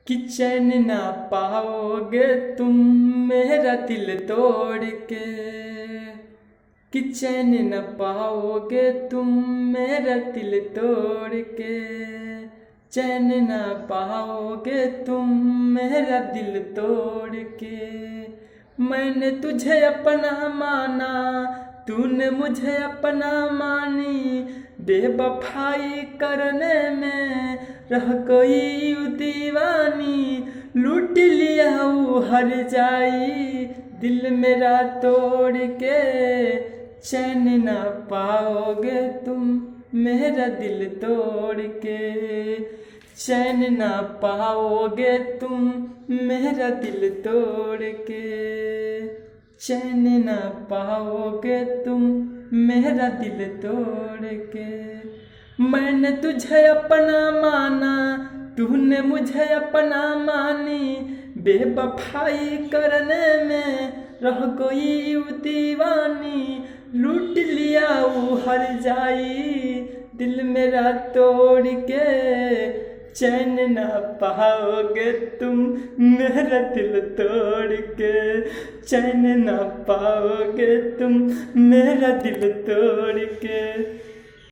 कि चैन ना पाओगे तुम मेरा दिल तोड़ के, कि चैन न पाओगे तुम मेरा दिल तोड़ के, चैन न पाओगे तुम मेरा दिल तोड़ के। मैंने तुझे अपना माना, तूने मुझे अपना मानी, बेवफाई करने में रह गई दीवानी। लूट लिया वो हर जाई दिल मेरा तोड़ के, चैन ना पाओगे तुम मेरा दिल तोड़ के, चैन ना पाओगे तुम मेरा दिल तोड़ के, चैन ना पाओगे तुम मेरा दिल तोड़ के। मैंने तुझे अपना माना, तूने मुझे अपना मानी, बेवफाई करने में रह गई दीवानी। लूट लिया वो हर जाई दिल मेरा तोड़ के, चैन ना पाओगे तुम मेरा दिल तोड़ के, चैन ना पाओगे तुम मेरा दिल तोड़ के।